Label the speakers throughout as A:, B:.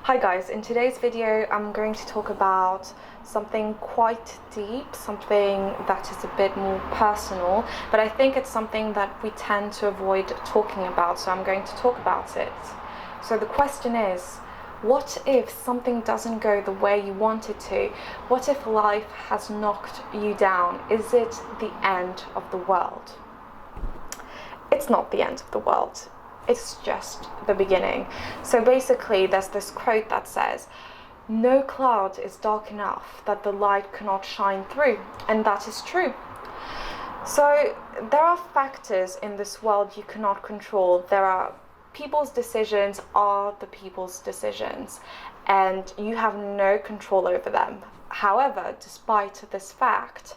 A: Hi guys, in today's video I'm going to talk about something quite deep, something that is a bit more personal, but I think it's something that we tend to avoid talking about, so I'm going to talk about it. So the question is, what if something doesn't go the way you want it to? What if life has knocked you down? Is it the end of the world? It's not the end of the world. It's just the beginning. So basically there's this quote that says, "No cloud is dark enough that the light cannot shine through," and that is true. So there are factors in this world you cannot control. There are people's decisions are the people's decisions, and you have no control over them. However, despite this fact,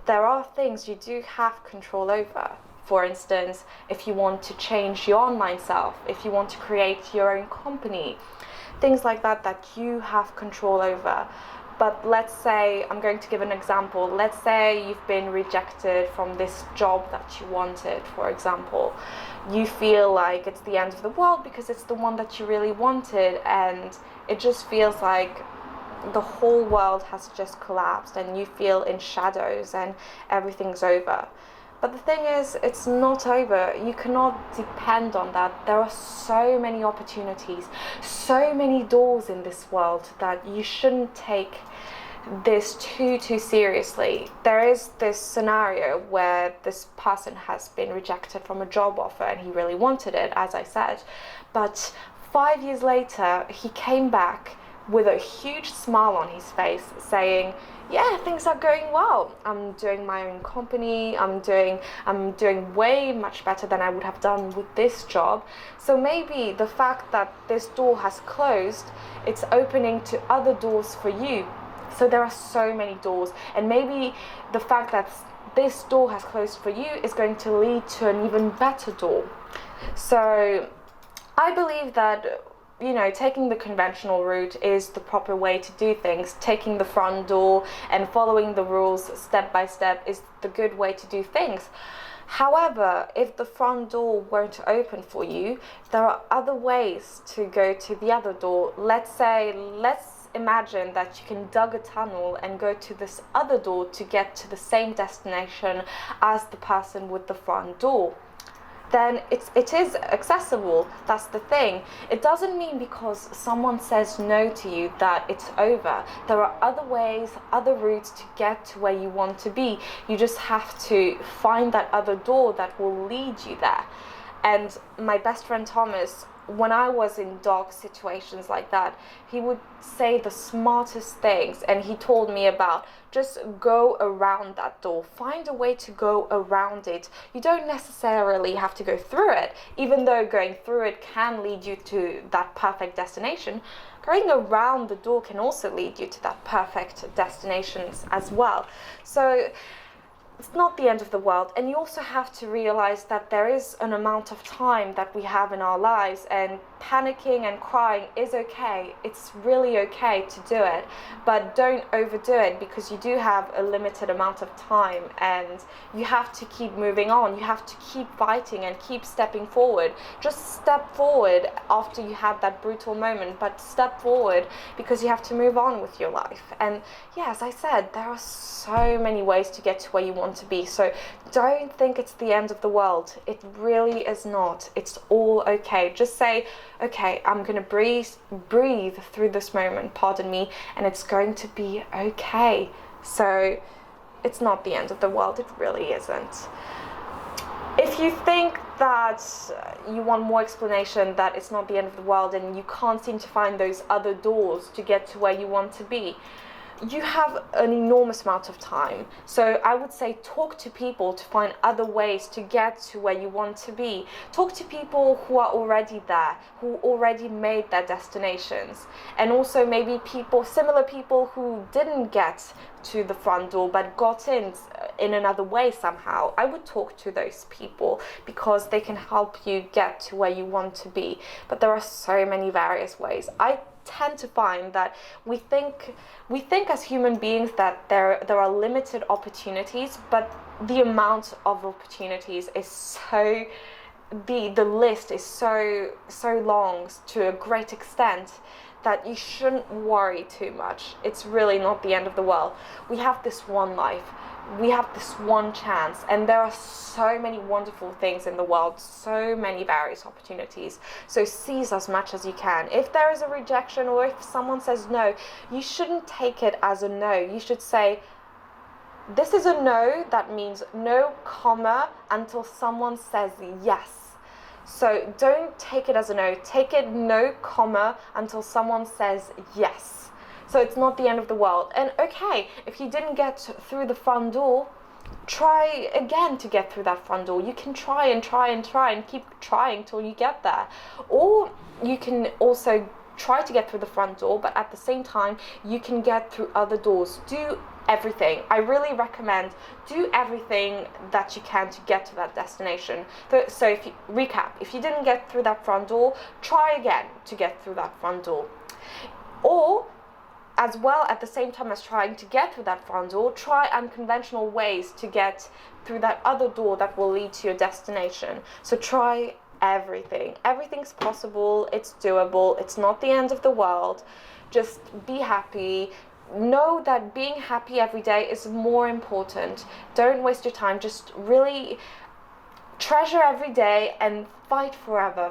A: there are things you do have control over. For instance, if you want to change your online self, if you want to create your own company, things like that that you have control over. But let's say, I'm going to give an example. Let's say you've been rejected from this job that you wanted, for example. You feel like it's the end of the world because it's the one that you really wanted, and it just feels like the whole world has just collapsed and you feel in shadows and everything's over. But the thing is, it's not over. You cannot depend on that. There are so many opportunities, so many doors in this world that you shouldn't take this too seriously. There is this scenario where this person has been rejected from a job offer and he really wanted it, as I said. But 5 years later, he came back with a huge smile on his face saying, "Yeah, things are going well. I'm doing my own company. I'm doing way much better than I would have done with this job." So maybe the fact that this door has closed, it's opening to other doors for you. So there are so many doors, and maybe the fact that this door has closed for you is going to lead to an even better door. So I believe that taking the conventional route is the proper way to do things. Taking the front door and following the rules step by step is the good way to do things. However, if the front door won't open for you, there are other ways to go to the other door. Let's imagine that you can dig a tunnel and go to this other door to get to the same destination as the person with the front door. Then it is accessible. That's the thing. It doesn't mean because someone says no to you that it's over. There are other ways, other routes to get to where you want to be. You just have to find that other door that will lead you there. And my best friend Thomas, when I was in dark situations like that, he would say the smartest things, and he told me about just go around that door. Find a way to go around it. You don't necessarily have to go through it, even though going through it can lead you to that perfect destination. Going around the door can also lead you to that perfect destinations as well. So it's not the end of the world, and you also have to realize that there is an amount of time that we have in our lives, and panicking and crying is okay. It's really okay to do it, but don't overdo it because you do have a limited amount of time and you have to keep moving on. You have to keep fighting and keep stepping forward. Just step forward after you had that brutal moment, but step forward because you have to move on with your life. And yeah, as I said, there are so many ways to get to where you want to be. So don't think it's the end of the world. It really is not. It's all okay. Just say, okay, I'm gonna breathe through this moment, pardon me, and it's going to be okay. So it's not the end of the world. It really isn't. If you think that you want more explanation that it's not the end of the world and you can't seem to find those other doors to get to where you want to be, you have an enormous amount of time. So I would say talk to people to find other ways to get to where you want to be. Talk to people who are already there, who already made their destinations. And also maybe similar people who didn't get to the front door but got in another way somehow. I would talk to those people because they can help you get to where you want to be. But there are so many various ways. I tend to find that we think as human beings that there are limited opportunities, but the amount of opportunities is so the list is so long to a great extent that you shouldn't worry too much. It's really not the end of the world. We have this one life. We have this one chance, and there are so many wonderful things in the world, so many various opportunities. So seize as much as you can. If there is a rejection, or if someone says no, you shouldn't take it as a no. You should say, this is a no, that means no comma until someone says yes. So don't take it as a no. Take it no comma until someone says yes. So it's not the end of the world. And okay, if you didn't get through the front door, try again to get through that front door. You can try and try and try and keep trying till you get there. Or you can also try to get through the front door, but at the same time, you can get through other doors. Do everything. I really recommend do everything that you can to get to that destination. So if you recap, if you didn't get through that front door, try again to get through that front door. Or as well, at the same time as trying to get through that front door, try unconventional ways to get through that other door that will lead to your destination. So try everything. Everything's possible. It's doable. It's not the end of the world. Just be happy. Know that being happy every day is more important. Don't waste your time. Just really treasure every day and fight forever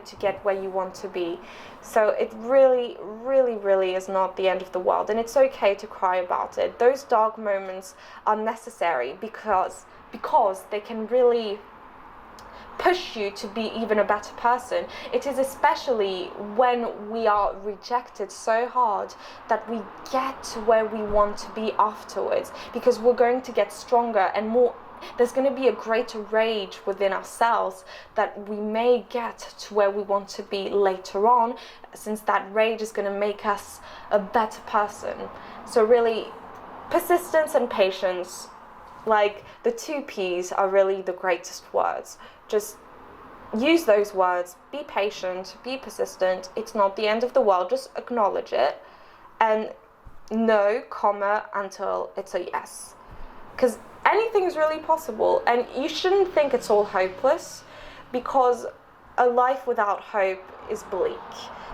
A: to get where you want to be. So it really, really, really is not the end of the world, and it's okay to cry about it. Those dark moments are necessary because they can really push you to be even a better person. It is especially when we are rejected so hard that we get to where we want to be afterwards, because we're going to get stronger and more. There's going to be a greater rage within ourselves that we may get to where we want to be later on, since that rage is going to make us a better person. So really, persistence and patience, like the 2 P's, are really the greatest words. Just use those words. Be patient, be persistent. It's not the end of the world. Just acknowledge it. And no comma until it's a yes. Because anything is really possible, and you shouldn't think it's all hopeless, because a life without hope is bleak.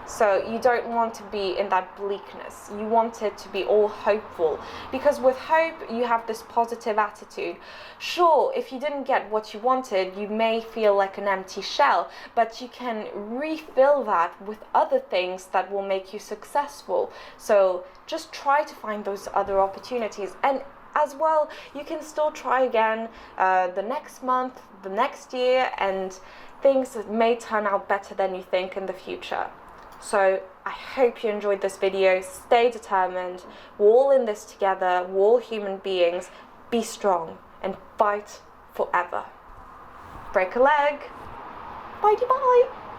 A: So you don't want to be in that bleakness. You want it to be all hopeful, because with hope you have this positive attitude. Sure, if you didn't get what you wanted, you may feel like an empty shell, but you can refill that with other things that will make you successful. So just try to find those other opportunities. And as well, you can still try again the next month, the next year, and things may turn out better than you think in the future. So I hope you enjoyed this video. Stay determined. We're all in this together. We're all human beings. Be strong and fight forever. Break a leg. Bye-bye.